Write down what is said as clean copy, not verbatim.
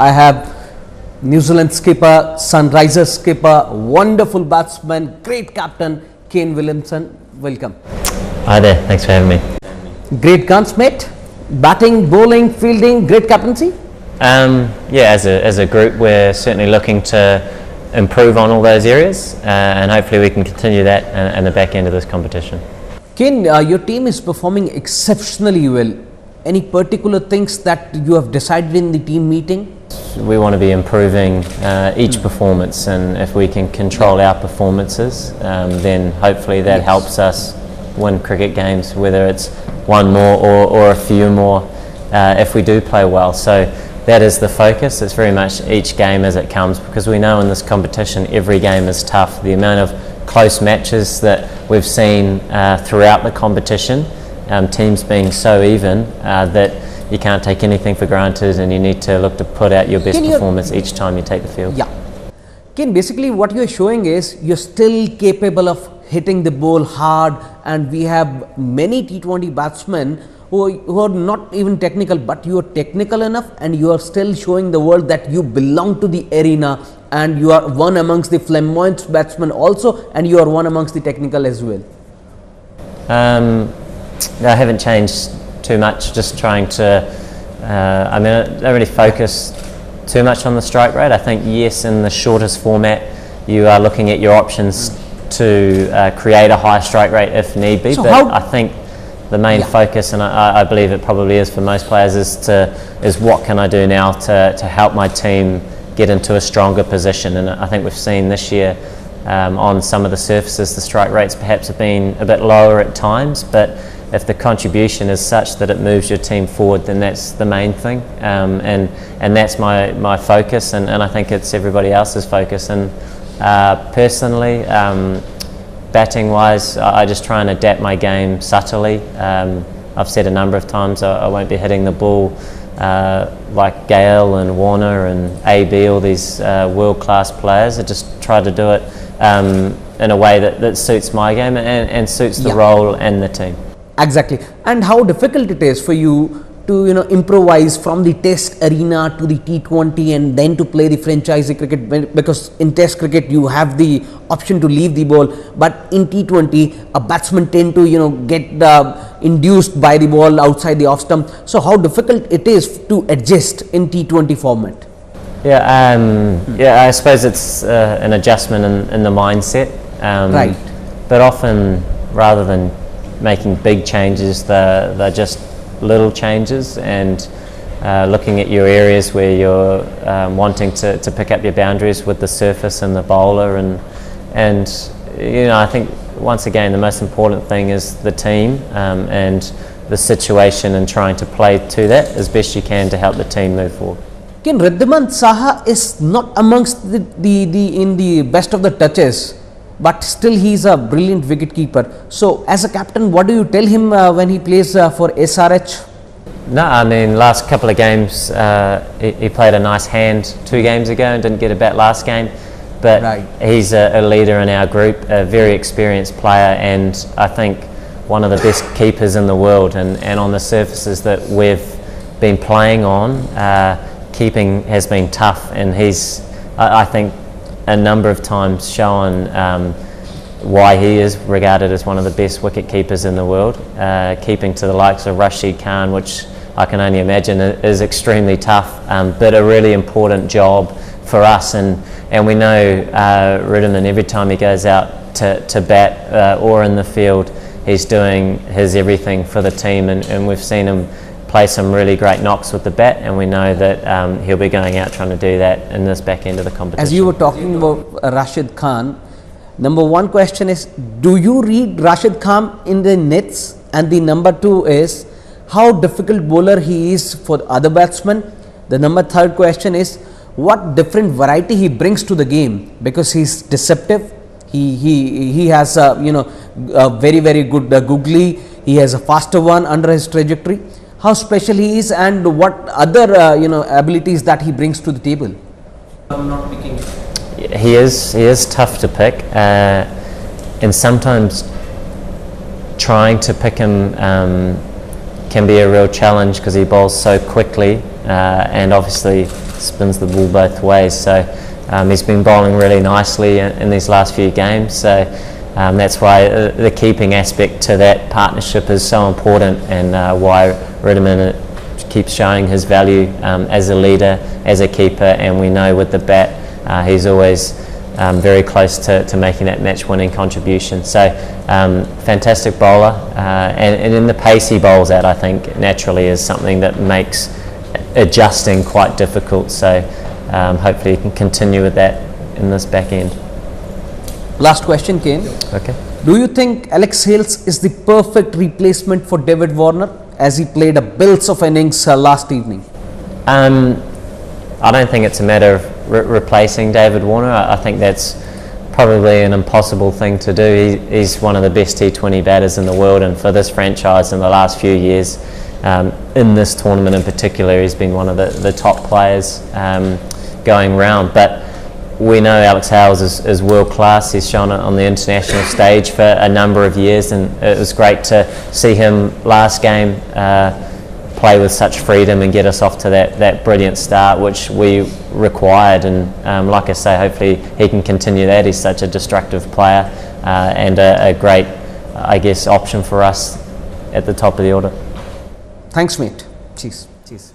I have New Zealand skipper, Sunrisers skipper, wonderful batsman, great captain, Kane Williamson. Welcome. Hi there, thanks for having me. Great guns, mate. Batting, bowling, fielding, great captaincy. Yeah, as a group, we're certainly looking to improve on all those areas, and hopefully we can continue that in the back end of this competition. Kane, your team is performing exceptionally well. Any particular things that you have decided in the team meeting? We want to be improving each performance, and if we can control our performances, then hopefully that helps us win cricket games, whether it's one more or a few more if we do play well. So that is the focus. It's very much each game as it comes, because we know in this competition every game is tough. The amount of close matches that we've seen throughout the competition, teams being so even that you can't take anything for granted, and you need to look to put out your best performance each time you take the field. Yeah. Ken, basically what you are showing is you're still capable of hitting the ball hard, and we have many T20 batsmen who are not even technical, but you are technical enough and you are still showing the world that you belong to the arena, and you are one amongst the flamboyant batsmen also, and you are one amongst the technical as well. I haven't changed too much, just trying to, I don't really focus too much on the strike rate. I think, yes, in the shortest format you are looking at your options to create a high strike rate if need be, so but I think the main focus, and I believe it probably is for most players, is what can I do now to help my team get into a stronger position. And I think we've seen this year on some of the surfaces the strike rates perhaps have been a bit lower at times, but if the contribution is such that it moves your team forward, then that's the main thing, and that's my focus, and I think it's everybody else's focus. And personally, batting wise, I just try and adapt my game subtly. I've said a number of times I won't be hitting the ball like Gale and Warner and AB, all these world-class players. I just try to do it in a way that suits my game and suits the role and the team. Exactly. And how difficult it is for you to improvise from the test arena to the T20 and then to play the franchise cricket, because in test cricket you have the option to leave the ball, but in T20 a batsman tend to get induced by the ball outside the off stump. So how difficult it is to adjust in T20 format? Yeah, I suppose it's an adjustment in the mindset, right, but often rather than making big changes, they're just little changes, and looking at your areas where you're wanting to pick up your boundaries with the surface and the bowler, and I think once again the most important thing is the team and the situation, and trying to play to that as best you can to help the team move forward. Ken, Riddhiman Saha is not amongst in the best of the touches, but still he is a brilliant wicket keeper. So as a captain, what do you tell him when he plays for SRH? No, I mean, last couple of games he played a nice hand 2 games ago and didn't get a bat last game, but he's a leader in our group, a very experienced player, and I think one of the best keepers in the world, and on the surfaces that we've been playing on, keeping has been tough, and he's, I think, a number of times shown why he is regarded as one of the best wicket keepers in the world, keeping to the likes of Rashid Khan, which I can only imagine is extremely tough, but a really important job for us. And we know Riddhiman, every time he goes out to bat or in the field, he's doing his everything for the team, and we've seen him play some really great knocks with the bat, and we know that he'll be going out trying to do that in this back end of the competition. As you were talking about Rashid Khan, number one question is, do you read Rashid Khan in the nets? And the number 2 is, how difficult bowler he is for other batsmen? The number 3rd question is, what different variety he brings to the game, because he's deceptive. He has a very good googly. He has a faster one under his trajectory. How special he is, and what other abilities that he brings to the table? I'm not picking. He is tough to pick, and sometimes trying to pick him can be a real challenge, because he bowls so quickly, and obviously spins the ball both ways. So he's been bowling really nicely in these last few games. So that's why the keeping aspect to that partnership is so important, and why Ridderman keeps showing his value as a leader, as a keeper, and we know with the bat he's always very close to making that match-winning contribution. So fantastic bowler, and in the pace he bowls at, I think naturally is something that makes adjusting quite difficult. So hopefully he can continue with that in this back end. Last question, Kane. Okay. Do you think Alex Hales is the perfect replacement for David Warner, as he played a bills of innings last evening? I don't think it's a matter of replacing David Warner. I think that's probably an impossible thing to do. He's one of the best T20 batters in the world, and for this franchise in the last few years, in this tournament in particular, he's been one of the top players going round. But we know Alex Hales is world class. He's shown it on the international stage for a number of years, and it was great to see him last game play with such freedom and get us off to that brilliant start which we required. And like I say, hopefully he can continue that. He's such a destructive player and a great, I guess, option for us at the top of the order. Thanks, mate. Cheers. Cheers.